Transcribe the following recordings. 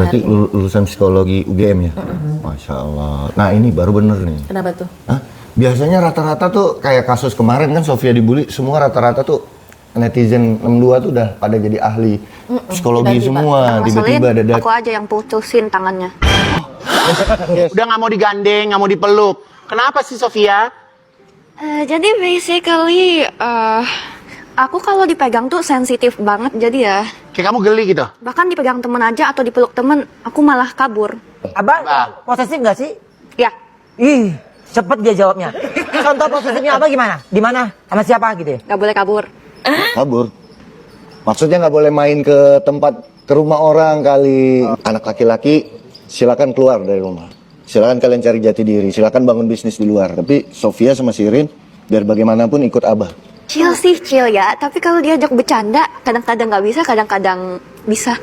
Berarti lulusan psikologi UGM ya? Masya Allah. Nah ini baru bener nih. Kenapa tuh? Hah? Biasanya rata-rata tuh kayak kasus kemarin kan Sofia dibully, semua rata-rata tuh netizen 62 tuh udah pada jadi ahli psikologi semua. Tiba-tiba ada aku aja yang putusin tangannya. Udah nggak mau digandeng, nggak mau dipeluk. Kenapa sih Sofia? Jadi basically aku kalau dipegang tuh sensitif banget, jadi ya Kayak kamu geli gitu? bahkan dipegang temen aja atau dipeluk temen aku malah kabur. Abang, posesif nggak sih? Ya, Ih, cepet dia jawabnya. Contoh posesifnya apa gimana? Di mana? Sama siapa gitu ya? nggak boleh kabur. kabur. Maksudnya nggak boleh main ke tempat, ke rumah orang kali. Anak laki-laki silakan keluar dari rumah. Silakan kalian cari jati diri, silakan bangun bisnis di luar. Tapi Sofia sama Sirin biar bagaimanapun ikut Abah. Chill sih chill ya, tapi kalau diajak bercanda kadang-kadang nggak bisa, kadang-kadang bisa.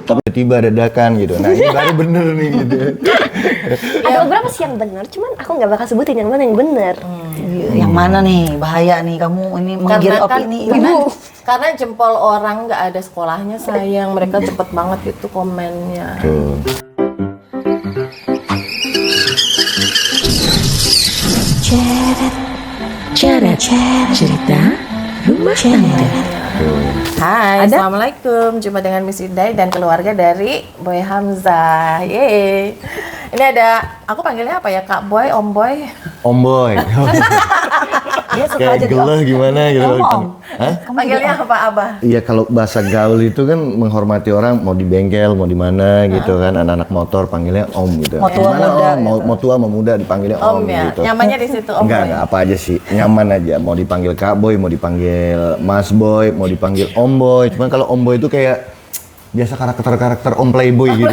Tapi tiba dadakan gitu. Nah ini baru bener nih gitu. Ada beberapa sih yang benar, cuman aku nggak bakal sebutin yang mana yang benar. Yang mana nih? Bahaya nih kamu ini menggiring opini. Karena jempol orang nggak ada sekolahnya sayang, mereka cepet banget gitu komennya. Tuh. Cerita rumah tangga. Hai, assalamualaikum. Jumpa dengan Miss Inday dan keluarga dari Boy Hamzah. Yeay. Ini ada, aku panggilnya apa ya? Kak Boy, Om Boy. Om Boy. Dia suka Kayak aja gelah gimana gitu. Hah? Panggilnya apa, Abah? Iya kalau bahasa gaul itu kan menghormati orang mau di bengkel mau di mana gitu kan, anak-anak motor panggilnya Om gitu. Mau tua, Gimana, muda, Om? Mau tua mau muda dipanggilnya Om, Om ya. gitu. Nyamannya di situ Om Boy. Enggak apa aja sih, nyaman aja. Mau dipanggil Kak Boy, mau dipanggil Mas Boy, mau dipanggil Om Boy. Cuman kalau Om Boy itu kayak biasa karakter Om Playboy gitu.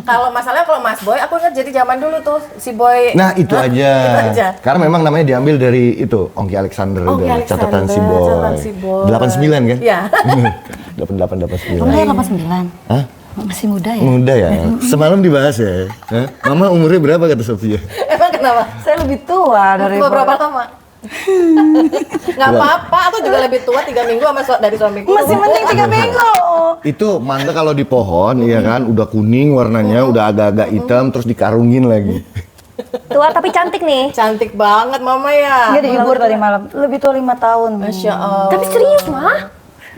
Kalau masalahnya kalau Mas Boy, aku ingat jadi zaman dulu tuh si Boy. Nah itu Hah? aja. Itu aja. Karena memang namanya diambil dari itu Ongki Alexander, Ongki udah Alexander, catatan si Boy. catatan si Boy. 89 kan? Iya. 88 89. Kamu lahir 89? Hah? Masih muda ya? Muda ya? Semalam dibahas ya? Hah? Mama umurnya berapa kata Sofia? Emang kenapa? Saya lebih tua dari Tua berapa lama? Nggak apa-apa, aku juga lebih tua 3 minggu sama dari suamiku. Masih mending 3 minggu. Itu mangga kalau di pohon, iya kan? Udah kuning warnanya, udah agak-agak hitam, terus dikarungin lagi. Tua tapi cantik nih. Cantik banget Mama ya. Dia dihibur tadi malam. Lebih tua 5 tahun. Masya Allah. Tapi serius mah.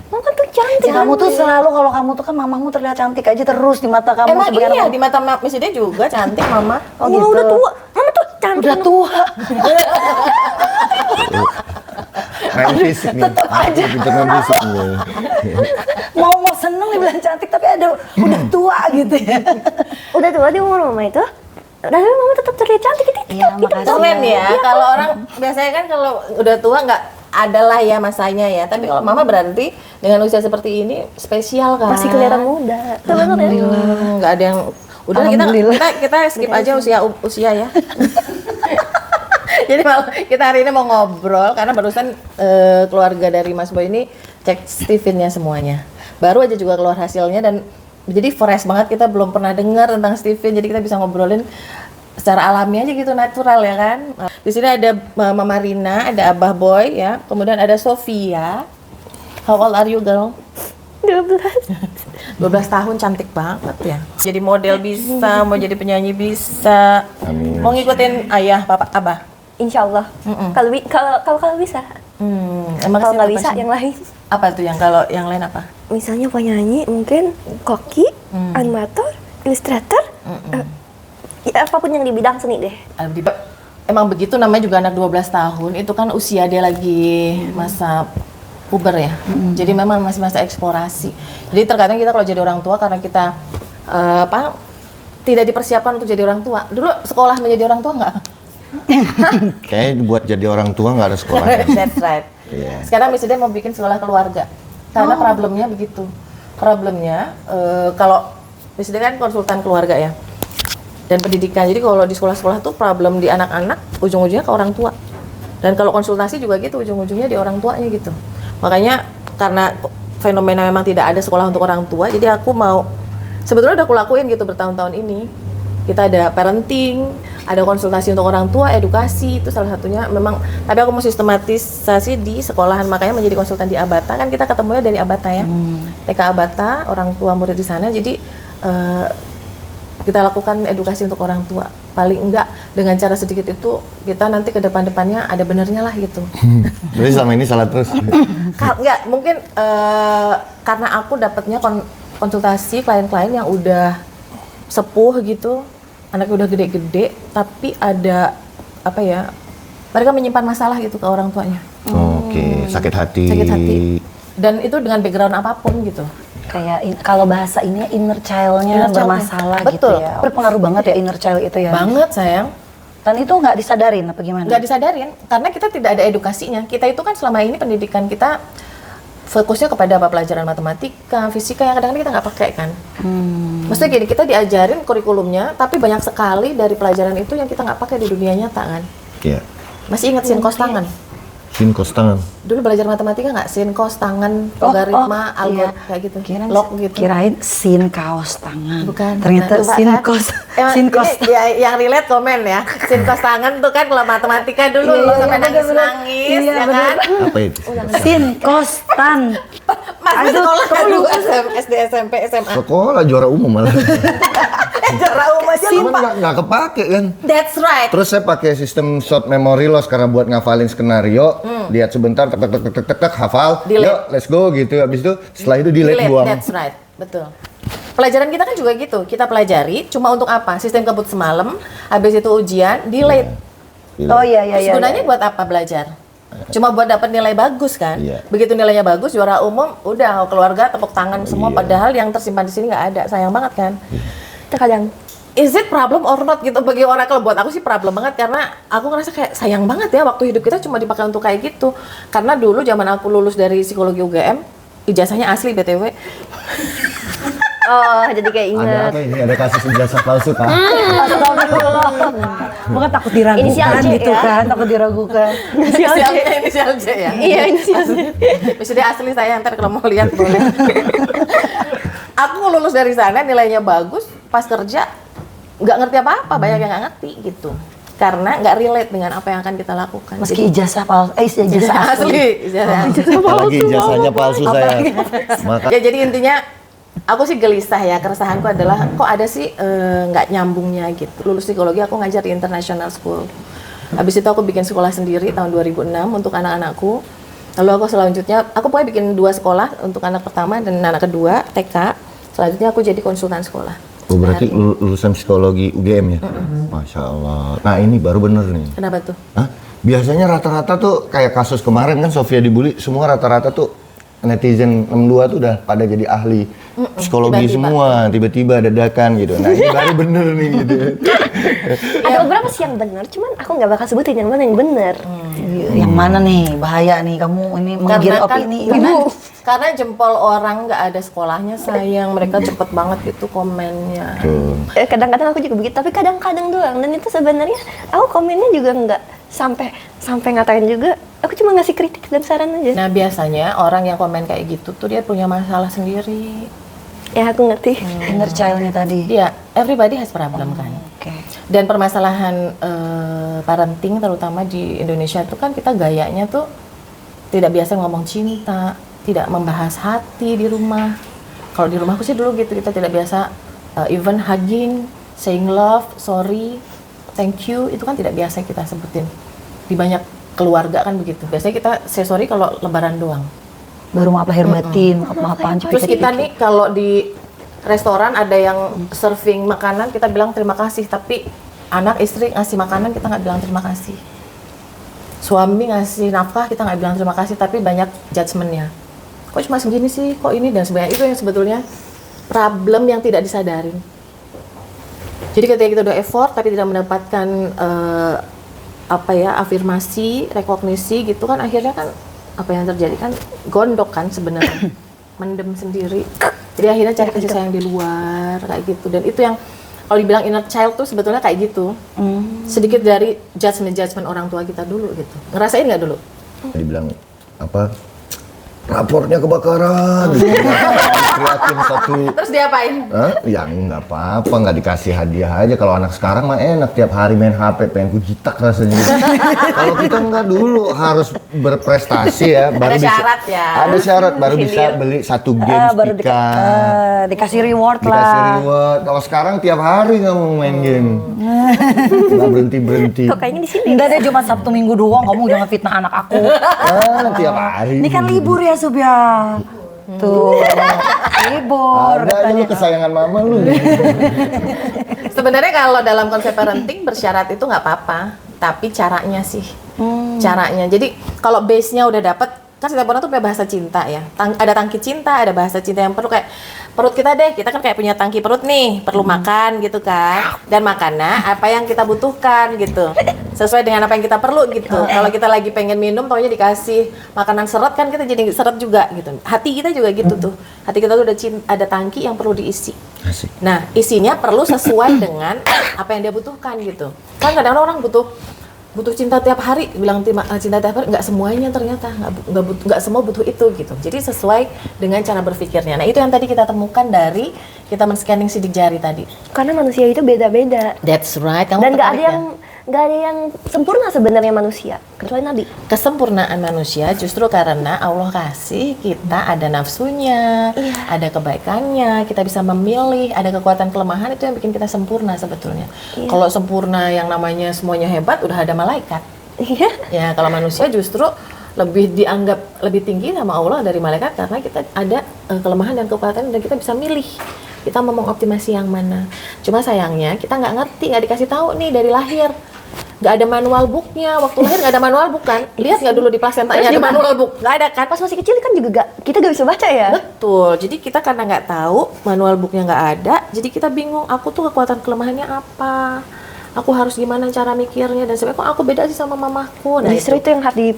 Mama tuh cantik. Ya, kamu tuh selalu kalau kamu tuh kan mamamu terlihat cantik aja terus di mata kamu. Emang sebagai iya, anak- di mata Miss Ide juga cantik Mama. Oh gitu. Udah tua. Mama tuh cantik. Udah tua. Main fisik nih. Tetep aja. Kita main fisik nih. Mau seneng dibilang cantik tapi ada udah tua gitu ya. Udah tua di umur mama itu. Tapi mama tetap terlihat cantik gitu. Iya, makasih. Keren ya, kalau orang biasanya kan kalau udah tua nggak adalah ya masanya ya. Tapi kalau Mama berarti dengan usia seperti ini spesial kan? Masih kelihatan muda. Alhamdulillah. Nggak ada yang udah kita skip aja usia ya. Jadi kita hari ini mau ngobrol karena barusan keluarga dari Mas Boy ini cek Steven-nya semuanya. Baru aja juga keluar hasilnya dan jadi fresh banget, kita belum pernah dengar tentang Steven, jadi kita bisa ngobrolin secara alami aja gitu, natural ya kan. Di sini ada Mama Rina, ada Abah Boy ya, kemudian ada Sofia. How old are you girl? 12. 12 tahun, cantik banget ya. Jadi model bisa, mau jadi penyanyi bisa. Amin. Mau ngikutin ayah, papa, abah. Insya Allah. Kalau bisa. Emang Kalau nggak apa bisa sih? yang lain. Apa tuh yang kalau yang lain apa? Misalnya penyanyi mungkin koki, animator, ilustrator. Ya, apapun yang di bidang seni deh. Emang begitu, namanya juga anak 12 tahun, itu kan usia dia lagi masa puber ya. Jadi memang masih masa eksplorasi. Jadi terkadang kita kalau jadi orang tua karena kita tidak dipersiapkan untuk jadi orang tua. Dulu sekolah menjadi orang tua nggak? Kayaknya buat jadi orang tua nggak ada sekolah. That's right. Iya. Sekarang misalnya mau bikin sekolah keluarga. Karena problemnya begitu. Problemnya kalau misalnya kan konsultan keluarga ya. Dan pendidikan. Jadi kalau di sekolah-sekolah tuh problem di anak-anak ujung-ujungnya ke orang tua. Dan kalau konsultasi juga gitu, ujung-ujungnya di orang tuanya gitu. Makanya karena fenomena memang tidak ada sekolah untuk orang tua, jadi aku mau sebetulnya udah aku lakuin gitu bertahun-tahun ini. Kita ada parenting, ada konsultasi untuk orang tua, edukasi, itu salah satunya memang. Tapi aku mau sistematisasi di sekolahan, makanya menjadi konsultan di Abata. Kan kita ketemunya dari Abata ya, TK Abata, orang tua murid di sana. Jadi kita lakukan edukasi untuk orang tua. Paling enggak dengan cara sedikit itu kita nanti ke depan-depannya ada benernya lah gitu. Jadi selama ini salah terus. Enggak, mungkin karena aku dapatnya konsultasi klien-klien yang udah sepuh gitu, anaknya udah gede-gede, tapi ada apa ya? Mereka menyimpan masalah gitu ke orang tuanya. Oke, sakit hati. Sakit hati. Dan itu dengan background apapun gitu. Kayak kalau bahasa ini inner child-nya Inner child-nya. bermasalah Betul. gitu ya. Berpengaruh banget ya inner child itu ya. Banget sayang. Dan itu nggak disadarin apa gimana? Nggak disadarin karena kita tidak ada edukasinya. Kita itu kan selama ini pendidikan kita fokusnya kepada apa pelajaran matematika, fisika yang kadang-kadang kita nggak pakai kan. Maksudnya gini, kita diajarin kurikulumnya, tapi banyak sekali dari pelajaran itu yang kita nggak pakai di dunia nyata kan. Iya. Masih ingat sin cos tangan? Sin kos tangan. Dulu belajar matematika nggak? Sin cos tangan, logaritma, algot iya. kayak gitu. Kirain, gitu. kirain sin kaos tangan. Bukan. Ternyata Nah, sin kan? kos. Emang Sin kos. ini ya, yang relate komen ya. Sin cos tangan tuh kan kalau matematika dulu Iya, lo iya, sampai bener, nangis-nangis bener. ya Iya, kan? Apa itu? Sin kostan. Masih Aduh, sekolah kamu dulu lupa. SD, SMP, SMA. Sekolah juara umum malah. Juara umum aja Cuman lupa. nggak kepake kan. That's right. Terus saya pakai sistem short memory loss karena buat ngafalin skenario, lihat sebentar, tek tek tek tek tek, tek hafal, Delete. yuk let's go gitu. Habis itu setelah itu delete buang. That's right, betul. Pelajaran kita kan juga gitu, kita pelajari cuma untuk apa? Sistem kebut semalam, habis itu ujian, delete. Oh iya iya Terus iya. gunanya buat apa belajar? Cuma buat dapat nilai bagus kan? Iya. Begitu nilainya bagus, juara umum, udah keluarga tepuk tangan semua. Iya. Padahal yang tersimpan di sini nggak ada, sayang banget kan? Terkadang Is it problem or not gitu bagi orang? Kalau buat aku sih problem banget karena aku ngerasa kayak sayang banget ya waktu hidup kita cuma dipakai untuk kayak gitu. Karena dulu zaman aku lulus dari psikologi UGM, ijazahnya asli BTW. oh jadi kayak Ada inget apa ini? Ada kasus ijazah palsu kan? Bukan takut diragukan Inisial J, gitu ya? kan, takut diragukan. Inisial J ya? iya inisial Bisa dia asli saya, ntar kalau mau lihat boleh. Aku lulus dari sana, nilainya bagus, pas kerja nggak ngerti apa-apa, banyak yang nggak ngerti gitu. Karena nggak relate dengan apa yang akan kita lakukan. Meski ijazah palsu, ijazah Ijazah asli. asli, ijazah asli. Apalagi ijazahnya palsu saya. Maka Ya jadi intinya aku sih gelisah ya, keresahanku adalah kok ada sih nggak nyambungnya gitu. Lulus psikologi aku ngajar di international school. Habis itu aku bikin sekolah sendiri tahun 2006 untuk anak-anakku. Lalu aku selanjutnya, aku pokoknya bikin 2 sekolah untuk anak pertama dan anak kedua, TK. Selanjutnya aku jadi konsultan sekolah. Oh, berarti lulusan psikologi UGM ya? Masya Allah. Nah ini baru bener nih. Kenapa tuh? Hah? Biasanya rata-rata tuh kayak kasus kemarin kan Sofia dibully, semua rata-rata tuh netizen 62 tuh udah pada jadi ahli psikologi tiba-tiba. semua, tiba-tiba dadakan gitu. Nah ini baru bener nih gitu. ada beberapa sih yang benar cuman aku nggak bakal sebutin yang mana yang benar Yang mana nih? Bahaya nih kamu ini menggiring opini. Karena jempol orang nggak ada sekolahnya sayang, mereka cepet banget gitu komennya. Tuh. kadang-kadang aku juga begitu tapi kadang-kadang doang dan itu sebenarnya aku komennya juga nggak sampai ngatain juga aku cuma ngasih kritik dan saran aja Nah biasanya orang yang komen kayak gitu tuh dia punya masalah sendiri. ya aku ngerti Inner child-nya tadi. Iya, everybody has problem kan. Oke. Dan permasalahan parenting terutama di Indonesia itu kan kita gayanya tuh tidak biasa ngomong cinta, tidak membahas hati di rumah. Kalau di rumahku sih dulu gitu, kita tidak biasa even hugging, saying love, sorry, thank you, itu kan tidak biasa kita sebutin. Di banyak keluarga kan begitu. Biasanya kita say sorry kalau lebaran doang. Baru maaf lahir batin, maaf-maafan. Terus kita nih kalau di restoran ada yang serving makanan, kita bilang terima kasih, tapi anak istri ngasih makanan kita nggak bilang terima kasih. Suami ngasih nafkah kita nggak bilang terima kasih, tapi banyak judgementnya. Kok cuma segini sih, kok ini dan sebagainya. Itu yang sebetulnya problem yang tidak disadarin. Jadi ketika kita udah effort tapi tidak mendapatkan afirmasi, rekognisi gitu kan, akhirnya kan apa yang terjadi kan gondok kan sebenarnya. Mendem sendiri. Jadi akhirnya cari kasih sayang di luar kayak gitu. Dan itu yang kalau dibilang inner child tuh sebetulnya kayak gitu. Sedikit dari judgement orang tua kita dulu gitu. Ngerasain nggak dulu? Dibilang apa? Rapornya kebakaran. teriakin satu. Terus diapain? Ya nggak apa-apa, nggak dikasih hadiah aja. Kalau anak sekarang mah enak, tiap hari main HP, pengen ku jitak rasanya. Kalau kita nggak, dulu harus berprestasi ya, baru Ada bisa. syarat ya. Ada syarat, baru bisa beli satu game baru speaker. dikasih reward Dikasih lah. reward. Kalau sekarang tiap hari nggak mau main game, nggak berhenti. Kok kayaknya di sini. Enggak deh, cuma Sabtu Minggu doang. Kamu jangan fitnah anak aku. Tiap hari. Ini kan libur ya, Sub ya. Tuh, libur. Ada aja lu kesayangan mama lu. Sebenarnya kalau dalam konsep parenting bersyarat itu nggak apa-apa, tapi caranya sih. Caranya. Jadi kalau base-nya udah dapet, kan setiap orang tuh punya bahasa cinta ya. Ada tangki cinta, ada bahasa cinta yang perlu kayak perut kita deh. Kita kan kayak punya tangki perut nih, perlu makan gitu kan. Dan makannya apa yang kita butuhkan gitu. Sesuai dengan apa yang kita perlu gitu. Kalau kita lagi pengen minum, taunya dikasih makanan seret kan kita jadi seret juga gitu. Hati kita juga gitu tuh. Hati kita tuh ada tangki yang perlu diisi. Asik. Nah, isinya perlu sesuai dengan apa yang dia butuhkan gitu. Kan kadang-kadang orang butuh cinta tiap hari, bilang cinta tiap hari, nggak semuanya ternyata, nggak semua butuh itu gitu. Jadi sesuai dengan cara berpikirnya. Nah, itu yang tadi kita temukan dari kita men-scanning sidik jari tadi. Karena manusia itu beda-beda. That's right. Kamu Dan tertarik ya? nggak ada yang sempurna sebenarnya manusia, kecuali Nabi. Kesempurnaan manusia justru karena Allah kasih kita ada nafsunya, ada kebaikannya, kita bisa memilih, ada kekuatan kelemahan, itu yang bikin kita sempurna sebetulnya. Kalau sempurna yang namanya semuanya hebat, udah ada malaikat. Iya. Ya, kalau manusia justru lebih dianggap lebih tinggi sama Allah dari malaikat karena kita ada kelemahan dan kekuatan dan kita bisa milih. Kita mau mengoptimasi yang mana. Cuma sayangnya kita nggak ngerti, nggak dikasih tahu nih dari lahir. Nggak ada manual booknya, waktu lahir nggak ada manual book kan? Lihat nggak dulu di plasentanya ada manual book? Nggak ada kan? Pas masih kecil kan juga kita gak bisa baca ya. Betul, jadi kita karena nggak tahu, manual booknya nggak ada, jadi kita bingung, aku tuh kekuatan kelemahannya apa? Aku harus gimana cara mikirnya, dan sebenarnya kok aku beda sih sama mamaku. Nah, Justru itu yang harus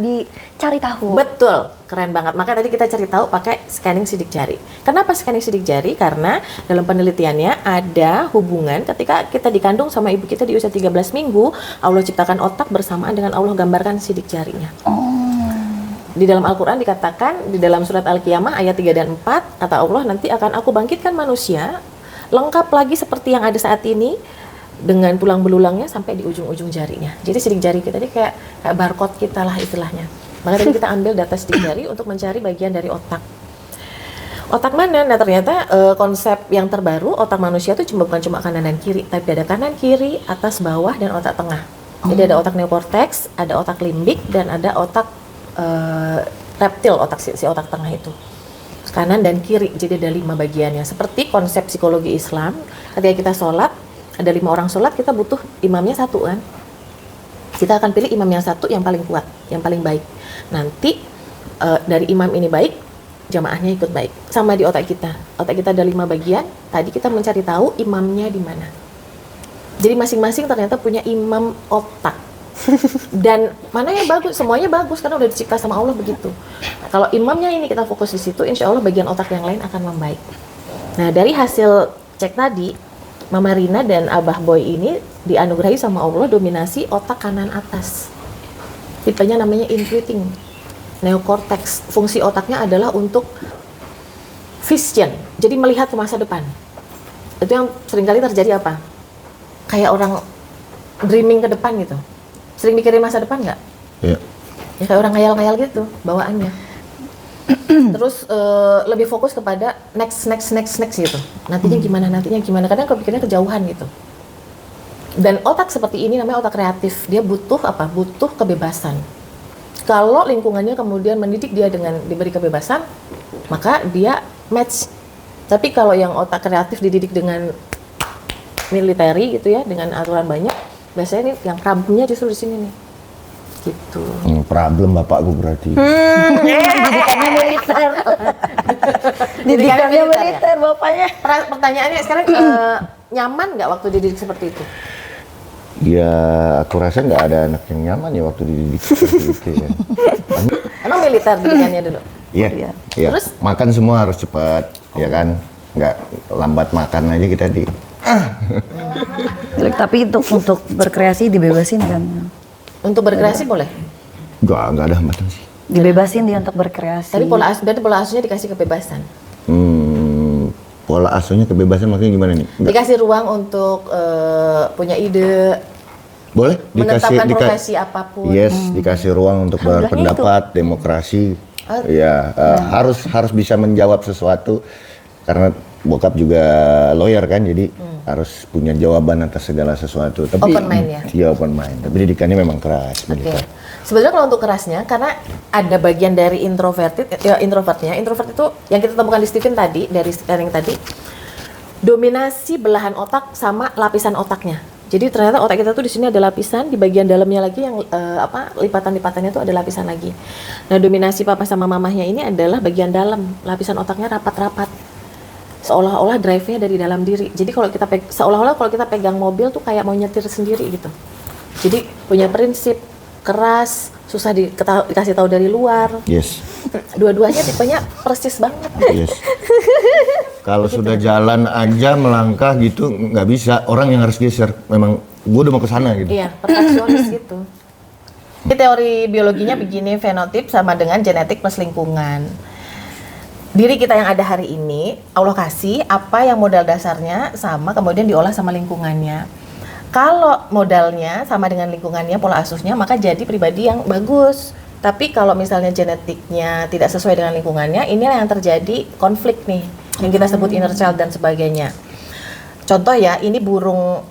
dicari tahu. Betul, keren banget. Makanya tadi kita cari tahu pakai scanning sidik jari. Kenapa scanning sidik jari? Karena dalam penelitiannya ada hubungan ketika kita dikandung sama ibu kita di usia 13 minggu, Allah ciptakan otak bersamaan dengan Allah gambarkan sidik jarinya. Di dalam Al-Quran dikatakan, di dalam surat Al-Qiyamah ayat 3 dan 4, kata Allah, nanti akan aku bangkitkan manusia, lengkap lagi seperti yang ada saat ini, dengan tulang belulangnya sampai di ujung-ujung jarinya. Jadi sidik jari kita ini kayak barcode kita lah istilahnya. Makanya tadi kita ambil data sidik jari untuk mencari bagian dari otak. Otak mana? Nah ternyata konsep yang terbaru, otak manusia itu bukan cuma kanan dan kiri, tapi ada kanan, kiri, atas, bawah, dan otak tengah. Jadi ada otak neokorteks, ada otak limbik, dan ada otak reptil, otak si otak tengah itu. Kanan dan kiri, jadi ada 5 bagiannya. Seperti konsep psikologi Islam, ketika kita sholat, ada 5 orang sholat, kita butuh imamnya 1 kan. Kita akan pilih imam yang 1 yang paling kuat, yang paling baik. Nanti dari imam ini baik, jamaahnya ikut baik. Sama di otak kita ada 5 bagian. Tadi kita mencari tahu imamnya di mana. Jadi masing-masing ternyata punya imam otak. Dan mana yang bagus, semuanya bagus karena udah dicipta sama Allah begitu. Nah, kalau imamnya ini kita fokus di situ, insya Allah bagian otak yang lain akan membaik. Nah dari hasil cek tadi, Mama Rina dan Abah Boy ini dianugerahi sama Allah dominasi otak kanan atas. Tipenya namanya intuiting neokortex. Fungsi otaknya adalah untuk vision, jadi melihat ke masa depan. Itu yang seringkali terjadi apa? Kayak orang dreaming ke depan gitu. Sering mikirin masa depan nggak? Iya. Ya kayak orang ngayal-ngayal gitu bawaannya. Terus lebih fokus kepada next gitu. Nantinya gimana? Kadang kepikirnya kejauhan gitu. Dan otak seperti ini namanya otak kreatif. Dia butuh apa? Butuh kebebasan. Kalau lingkungannya kemudian mendidik dia dengan diberi kebebasan, maka dia match. Tapi kalau yang otak kreatif dididik dengan military gitu ya, dengan aturan banyak, biasanya nih yang problemnya justru di sini nih. Gitu. Problem bapakku berarti. Didikannya militer. Didikannya militer bapaknya. Pertanyaannya sekarang nyaman nggak waktu dididik seperti itu? Ya, aku rasa nggak ada anak yang nyaman ya waktu dididik seperti itu ya. Emang militer didikannya dulu? Iya. Iya. Terus? Makan semua harus cepat, ya kan? Nggak lambat makan aja kita di. Tapi untuk berkreasi dibebasin kan? Untuk berkreasi boleh? Nggak ada hambatan sih. Dibebasin dia untuk berkreasi. Tapi pola asuhnya dikasih kebebasan. Pola asuhnya kebebasan maksudnya gimana nih? Dikasih ruang untuk punya ide, Boleh menetapkan profesi apapun. Yes, dikasih ruang untuk berpendapat, demokrasi. Ya, harus bisa menjawab sesuatu karena bokap juga lawyer kan, jadi harus punya jawaban atas segala sesuatu. Tapi Open mind ya? Iya, open mind. Tapi didikannya memang keras. Oke. militer. Sebenarnya kalau untuk kerasnya, karena ada bagian dari introvertnya. Introvert itu yang kita temukan di Stephen tadi, dari scanning tadi, dominasi belahan otak sama lapisan otaknya. Jadi ternyata otak kita tuh di sini ada lapisan, di bagian dalamnya lagi yang lipatan-lipatannya tuh ada lapisan lagi. Nah, dominasi papa sama mamahnya ini adalah bagian dalam, lapisan otaknya rapat-rapat. Seolah-olah drive-nya dari dalam diri. Jadi kalau kita seolah-olah kalau kita pegang mobil tuh kayak mau nyetir sendiri gitu. Jadi punya prinsip, keras, susah dikasih tahu dari luar. Yes. Dua-duanya tipenya persis banget. Yes. Kalau sudah jalan aja melangkah gitu nggak bisa, orang yang harus geser. Memang gue udah mau ke sana gitu. Iya, perfeksionis gitu. Ini teori biologinya begini, fenotip sama dengan genetik plus lingkungan. Diri kita yang ada hari ini, Allah kasih apa yang modal dasarnya sama, kemudian diolah sama lingkungannya. Kalau modalnya sama dengan lingkungannya, pola asuhnya, maka jadi pribadi yang bagus. Tapi kalau misalnya genetiknya tidak sesuai dengan lingkungannya, inilah yang terjadi konflik nih, yang kita sebut inner child dan sebagainya. Contoh ya, ini burung,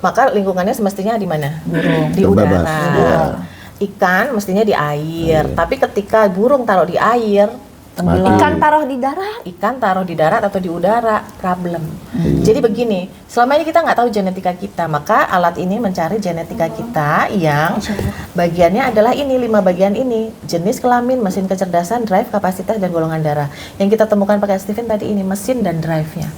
maka lingkungannya semestinya di mana? Di Terbebas. udara. Ikan mestinya di air. Tapi ketika burung taruh di air, Ikan taruh di darat. ikan taruh di darat atau di udara, problem. Jadi begini, selama ini kita nggak tahu genetika kita, maka alat ini mencari genetika kita yang bagiannya adalah ini, 5 bagian ini: jenis kelamin, mesin kecerdasan, drive, kapasitas, dan golongan darah. Yang kita temukan pakai Stephen tadi ini, mesin dan drive-nya.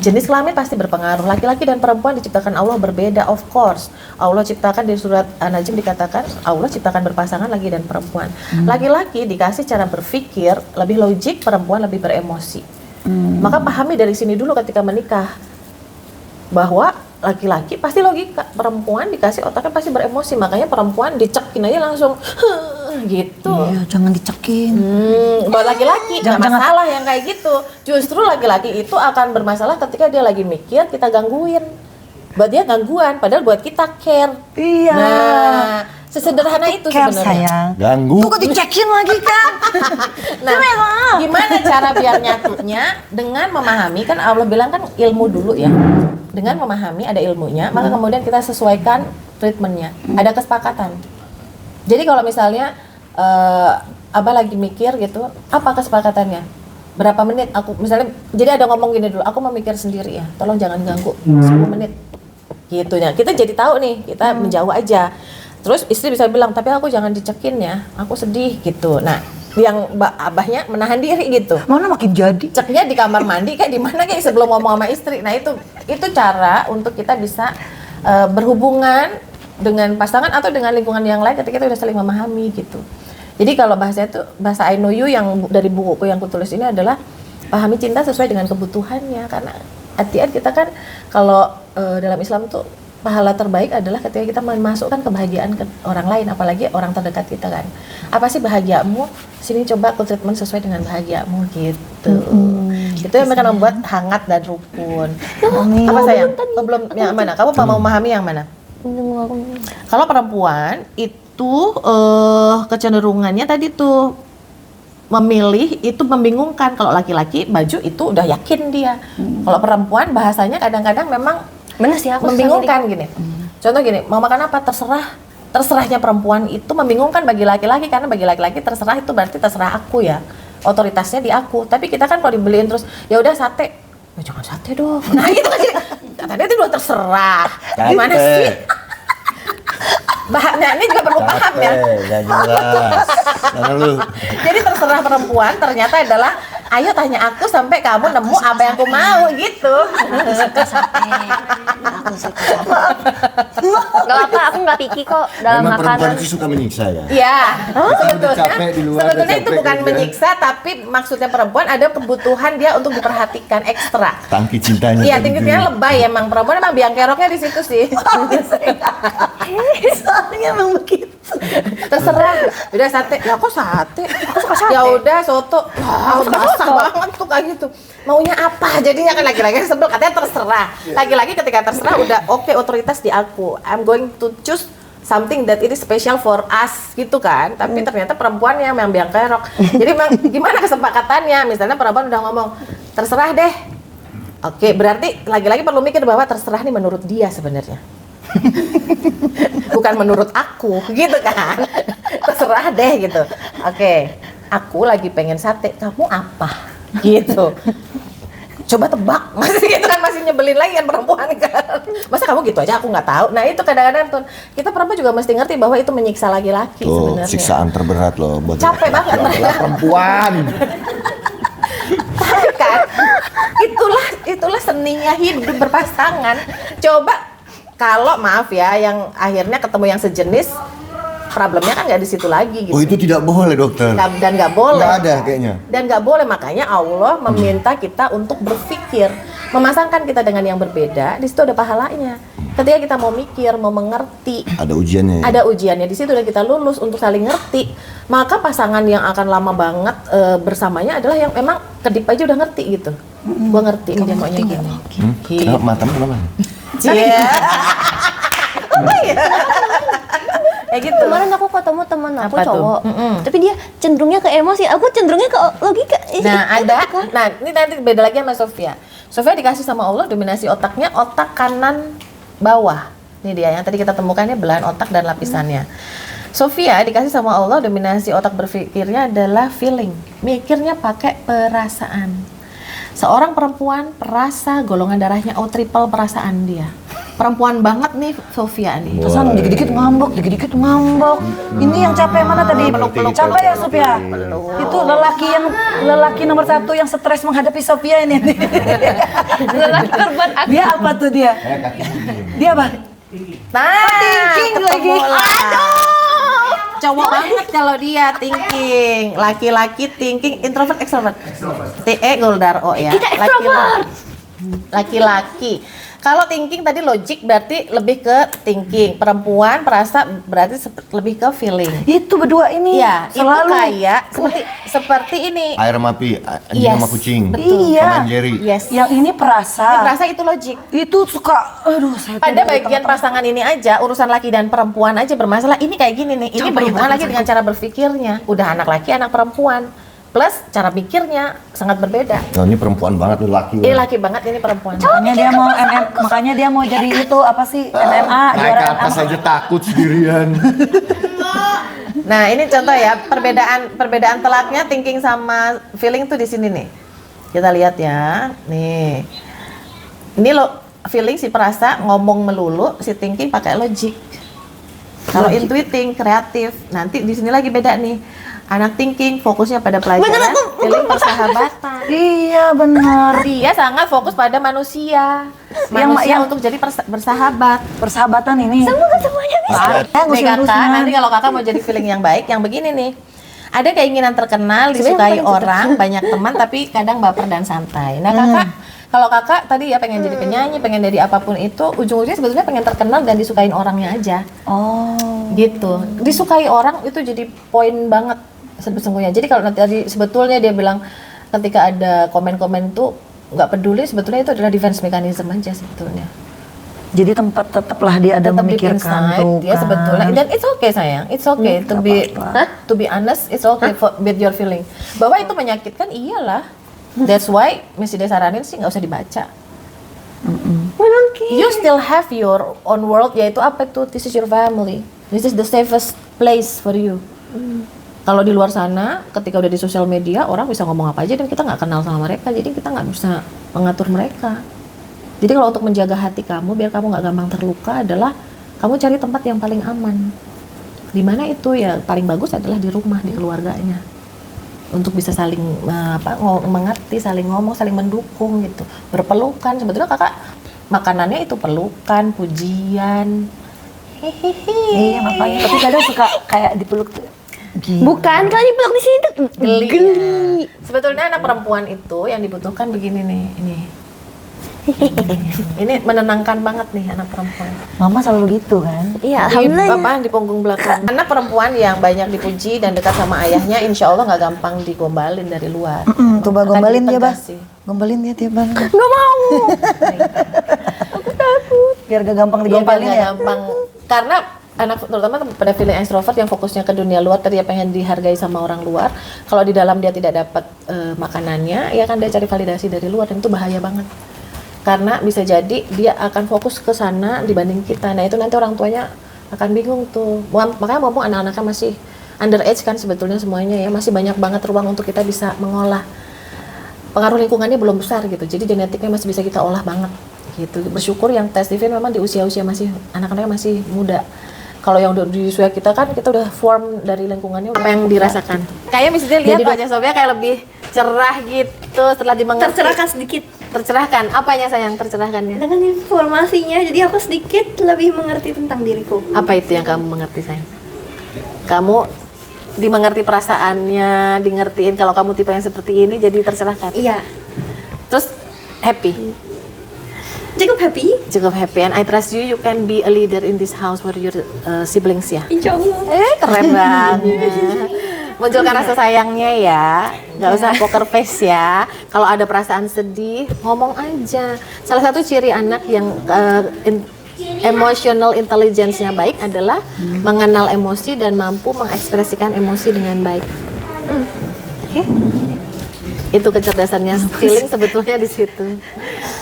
Jenis kelamin pasti berpengaruh. Laki-laki dan perempuan diciptakan Allah berbeda, of course. Allah ciptakan, di surat An-Najm dikatakan Allah ciptakan berpasangan laki dan perempuan. Laki-laki dikasih cara berpikir lebih logik, perempuan lebih beremosi. Maka pahami dari sini dulu ketika menikah, bahwa laki-laki pasti logika, perempuan dikasih otaknya pasti beremosi. Makanya perempuan dicekin aja langsung gitu. Iya, jangan dicekin. Buat laki-laki nggak masalah yang kayak gitu. Justru laki-laki itu akan bermasalah ketika dia lagi mikir, kita gangguin. Buat dia gangguan, padahal buat kita care. Iya. Nah, sesederhana itu Care, sebenarnya. sayang. Ganggu. Tuh kok dicekin lagi kan? Nah, gimana cara biar nyatunya? Dengan memahami, kan Allah bilang kan ilmu dulu ya. Dengan memahami ada ilmunya, maka kemudian kita sesuaikan treatmentnya. Ada kesepakatan. Jadi kalau misalnya Abah lagi mikir gitu, apa kesepakatannya? Berapa menit aku misalnya, jadi ada ngomong gini dulu, aku mau mikir sendiri ya, tolong jangan ganggu, 10 menit gitu ya. Kita jadi tahu nih, kita menjauh aja. Terus istri bisa bilang, tapi aku jangan dicekin ya, aku sedih gitu. Nah, yang abahnya menahan diri gitu. Mana makin jadi? Ceknya di kamar mandi kayak di mana kayak sebelum ngomong sama istri. Nah, itu cara untuk kita bisa berhubungan dengan pasangan atau dengan lingkungan yang lain ketika kita udah saling memahami gitu. Jadi kalau bahasa itu, bahasa I Know You yang dari bukuku yang kutulis ini adalah pahami cinta sesuai dengan kebutuhannya. Karena at-the-end kita kan kalau dalam Islam tuh pahala terbaik adalah ketika kita memasukkan kebahagiaan ke orang lain, apalagi orang terdekat kita kan. Apa sih bahagiamu? Sini coba aku treatment sesuai dengan bahagiamu gitu. Itu yang akan membuat hangat dan rukun. Apa sayang? Belum yang mana? Kamu mau memahami yang mana? Kalau perempuan itu kecenderungannya tadi tuh memilih itu membingungkan. Kalau laki-laki baju itu udah yakin dia. Kalau perempuan bahasanya kadang-kadang memang Bener sih aku membingungkan gini. Contoh gini, mau makan apa? Terserah. Terserahnya perempuan itu membingungkan bagi laki-laki, karena bagi laki-laki terserah itu berarti terserah aku ya. Otoritasnya di aku. Tapi kita kan kalau dibeliin terus, ya udah sate. Ya jangan sate dong. Nah itu kan gini. Tadi itu udah terserah. Gimana sih? Nah, ini juga perlu paham ya. Gak jelas. Mana lu? Jadi terserah perempuan ternyata adalah ayo tanya aku sampai kamu nemu apa yang aku mau gitu. Aku suka sate. Gak apa, aku nggak picky kok dalam Memang perempuan makanan. itu suka menyiksa ya. Iya, Udah capek di luar, sebetulnya udah itu capek bukan kerja. menyiksa, tapi maksudnya perempuan ada kebutuhan dia untuk diperhatikan ekstra. Tangki cintanya. Iya, tadi tingginya dulu. lebay emang perempuan emang biang keroknya di situ sih. Soalnya emang begitu. Terserah. Udah sate. Ya kok sate? Aku suka sate. Ya udah soto. Wah, basah banget tuh kayak gitu. Maunya apa? Jadinya kan laki-laki sebel katanya terserah. Laki-laki ketika terserah udah oke, otoritas di aku. I'm going to choose something that it is special for us gitu kan. Tapi ternyata perempuan yang biang kerok. Jadi memang gimana kesepakatannya? Misalnya perempuan udah ngomong, "Terserah deh." Oke, berarti lagi-lagi perlu mikir bahwa terserah nih menurut dia sebenarnya. Bukan menurut aku, gitu kan. Terserah deh gitu. Oke, aku lagi pengen sate, kamu apa? Gitu. Coba tebak, masih gitu kan, masih nyebelin lagi kan perempuan kan. Masa kamu gitu aja aku nggak tahu. Nah itu kadang-kadang tuh kita perempuan juga mesti ngerti bahwa itu menyiksa laki-laki Tuh, sebenarnya. siksaan terberat loh buat Capek banget mereka. perempuan. Tapi kan itulah seninya hidup berpasangan. Coba kalau maaf ya, yang akhirnya ketemu yang sejenis, problemnya kan nggak di situ lagi gitu. Oh itu tidak boleh dokter. Dan nggak boleh. Nggak ada kayaknya. Dan nggak boleh, makanya Allah meminta kita untuk berpikir, memasangkan kita dengan yang berbeda. Di situ ada pahalanya. Ketika kita mau mikir, mau mengerti, Ada ujiannya. Ya? ada ujiannya di situ dan kita lulus untuk saling ngerti, maka pasangan yang akan lama banget bersamanya adalah yang memang kedip aja udah ngerti gitu. Gua ngerti dia maunya gini. Kenapa matamu kenapa? Iya. Kayak gitu. Kemarin aku ketemu teman aku Apa tuh? cowok, tapi dia cenderungnya ke emosi, aku cenderungnya ke logika. Nah, ada. Nah, ini nanti beda lagi sama Sofia. Sofia dikasih sama Allah dominasi otaknya otak kanan bawah. Ini dia yang tadi kita temukannya belahan otak dan lapisannya. Sofia dikasih sama Allah dominasi otak berpikirnya adalah feeling. Mikirnya pakai perasaan. Seorang perempuan perasa golongan darahnya O triple perasaan dia. Perempuan banget nih Sofia nih. Pesan dikit-dikit ngambek, dikit-dikit ngambek. Ini yang capek mana tadi? Capek ya Sophia? Itu lelaki nomor 1 yang stres menghadapi Sophia ini. Lelaki korban aku. Dia apa tuh dia? Dia apa? Nah, thinking lagi. ketemu lah. Cowok banget kalau dia thinking, laki-laki thinking, introvert, extrovert. TE Goldar O ya. Kita extrovert. Laki-laki. Kalau thinking tadi logik berarti lebih ke thinking. Perempuan perasa berarti lebih ke feeling. Itu berdua ini Iya, itu selalu kayak seperti ini. Air sama api, anjing Yes, sama kucing. betul. Iya. Tom and Jerry. Yes. yang ini perasa. Perasa itu logik. Itu suka aduh saya Pada tuh bagian pasangan ini aja, urusan laki dan perempuan aja bermasalah. Ini kayak gini nih, ini berhubungan lagi dengan cara berpikirnya. Udah anak laki, anak perempuan. Plus cara pikirnya sangat berbeda. Nah, ini perempuan banget, lu laki. Ini laki banget, ini perempuan. makanya dia mau jadi itu apa sih MMA Naik ke juara atas aja takut sendirian. Nah, ini contoh ya, perbedaan telaknya thinking sama feeling tuh di sini nih. Kita lihat ya. Nih. Ini lo feeling si perasa ngomong melulu, si thinking pakai logik. Kalau intuiting, kreatif. Nanti di sini lagi beda nih. Anak thinking fokusnya pada pelajaran, feeling persahabatan. Iya benar. Dia sangat fokus pada manusia. Yang Untuk jadi bersahabat. Persahabatan ini Semuanya bisa. Nih kakak, nanti kalau kakak mau jadi feeling yang baik, yang begini nih. Ada keinginan terkenal, disukai orang, banyak teman, tapi kadang baper dan santai. Nah kakak, kalau kakak tadi ya pengen jadi penyanyi, pengen jadi apapun itu, ujung-ujungnya sebetulnya pengen terkenal dan disukain orangnya aja. oh Gitu. Disukai orang itu jadi poin banget sesungguhnya. Jadi kalau nanti tadi sebetulnya dia bilang ketika ada komen-komen tuh nggak peduli, sebetulnya itu adalah defense mechanism aja sebetulnya. jadi tempat tetaplah dia ada Tetap deep memikirkan inside, tuh dia kan. sebetulnya, dan it's okay sayang, it's okay to be honest, it's okay with your feeling. Bahwa itu menyakitkan, iyalah. That's why mesti disaranin sih nggak usah dibaca. You still have your own world, yaitu apa itu? This is your family. This is the safest place for you. Kalau di luar sana, ketika udah di sosial media, orang bisa ngomong apa aja dan kita nggak kenal sama mereka, jadi kita nggak bisa mengatur mereka. Jadi kalau untuk menjaga hati kamu, biar kamu nggak gampang terluka adalah kamu cari tempat yang paling aman. Di mana itu ya paling bagus adalah di rumah, di keluarganya. Untuk bisa saling mengerti, saling ngomong, saling mendukung gitu. Berpelukan, sebetulnya kakak makanannya itu pelukan, pujian. Iya makanya. Tapi kadang suka kayak dipeluk tuh. Bukan, kalau dipeluk di sini tuh geli. Sebetulnya anak perempuan itu yang dibutuhkan begini nih, ini. Ini menenangkan banget nih anak perempuan. Mama selalu gitu kan. Iya, Di, alhamdulillah. di punggung belakang. Anak perempuan yang banyak dipuji dan dekat sama ayahnya, insya Allah nggak gampang digombalin dari luar. Coba Akan gombalin jadi dia, Bah. tegas sih. Gombalin dia tiap banget. Gak mau. Biar gak gampang Iya, biar digombalin nggak ya. gampang. Karena anak terutama pada feeling extrovert yang fokusnya ke dunia luar, tadi dia pengen dihargai sama orang luar. Kalau di dalam dia tidak dapat makanannya, ya kan dia cari validasi dari luar dan itu bahaya banget. Karena bisa jadi dia akan fokus ke sana dibanding kita. Nah itu nanti orang tuanya akan bingung tuh. Makanya mumpung anak-anaknya masih underage kan sebetulnya semuanya ya, masih banyak banget ruang untuk kita bisa mengolah. Pengaruh lingkungannya belum besar gitu, jadi genetiknya masih bisa kita olah banget gitu. Bersyukur yang tes TV memang di usia-usia masih anak-anaknya masih muda. Kalau yang di usia kita kan kita udah form dari lingkungannya apa yang dirasakan. Kayaknya misalnya lihat wajah Sofia kayak lebih cerah gitu setelah dimengerti. Tercerahkan sedikit Tercerahkan. Apanya sayang tercerahkannya? dengan informasinya, jadi aku sedikit lebih mengerti tentang diriku. Apa itu yang kamu mengerti sayang? Kamu dimengerti perasaannya, di ngertiin kalau kamu tipe yang seperti ini jadi tercerahkan. Iya, Terus happy. cukup happy. Cukup happy and I trust you can be a leader in this house for your siblings ya. Insya Allah. Keren banget. Munculkan rasa sayangnya ya, nggak usah poker face ya. Kalau ada perasaan sedih, ngomong aja. Salah satu ciri anak yang emotional intelligence-nya baik adalah mengenal emosi dan mampu mengekspresikan emosi dengan baik. Oke? Itu kecerdasannya, feeling sebetulnya di situ.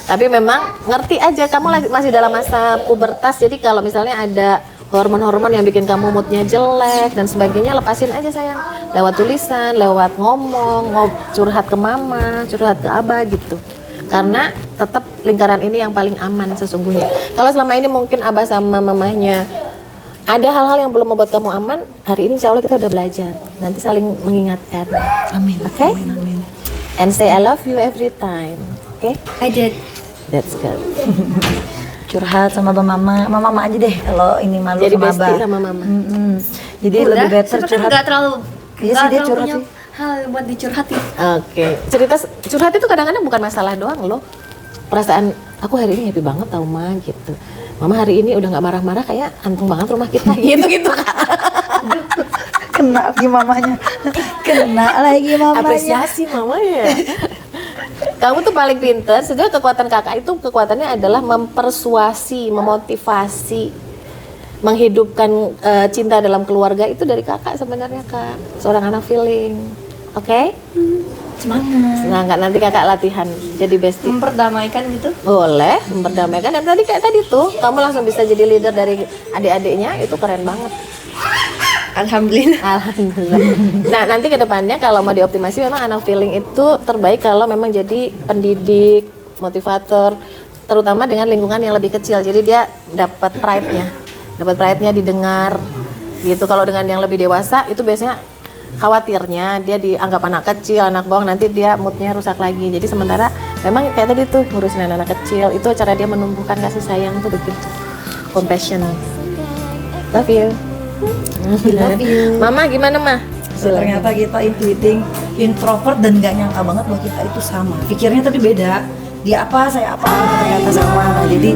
Tapi memang ngerti aja, kamu masih dalam masa pubertas, jadi kalau misalnya ada hormon-hormon yang bikin kamu moodnya jelek dan sebagainya, lepasin aja sayang. Lewat tulisan, lewat ngomong, curhat ke mama, curhat ke abah gitu. Karena tetap lingkaran ini yang paling aman sesungguhnya. Kalau selama ini mungkin abah sama mamanya ada hal-hal yang belum membuat kamu aman, hari ini insya Allah kita udah belajar. Nanti saling mengingatkan. Amin. Oke? And say I love you every time. Oke? I did. That's good. Curhat sama mama aja deh kalau ini malu Jadi sama bestie abah. sama mama. Jadi lebih better sebenarnya curhat. nggak terlalu. Iya sih, dia curhat punya sih. hal buat dicurhatin. Oke. Curhat itu kadang-kadang bukan masalah doang loh. Perasaan aku hari ini happy banget tau Ma gitu. Mama hari ini udah nggak marah-marah, kayak anteng banget rumah kita gitu. Kena lagi mamanya. Kena lagi mamanya. Apresiasi mamanya. Kamu tuh paling pinter. Sejauh kekuatan kakak itu kekuatannya adalah mempersuasi, memotivasi, menghidupkan cinta dalam keluarga itu dari kakak sebenarnya kak. Seorang anak feeling, oke? Semangat. Nanti kakak latihan jadi bestie. Memperdamaikan gitu. Boleh memperdamaikan. Dan tadi kayak tadi tuh, kamu langsung bisa jadi leader dari adik-adiknya, itu keren banget. Alhamdulillah. Alhamdulillah. Nah nanti ke depannya kalau mau dioptimasi memang anak feeling itu terbaik kalau memang jadi pendidik, motivator, terutama dengan lingkungan yang lebih kecil. Jadi dia dapat pride-nya didengar gitu. Kalau dengan yang lebih dewasa itu biasanya khawatirnya dia dianggap anak kecil, anak bawang, nanti dia moodnya rusak lagi. Jadi sementara memang kayak tadi tuh ngurusin anak kecil itu cara dia menumbuhkan kasih sayang tuh begitu, compassion. Love you. Love you. Mama gimana mah? Ternyata kita introvert dan nggak nyangka banget bahwa kita itu sama. Pikirnya tadi beda. Dia apa, saya apa, ternyata sama. Nah, jadi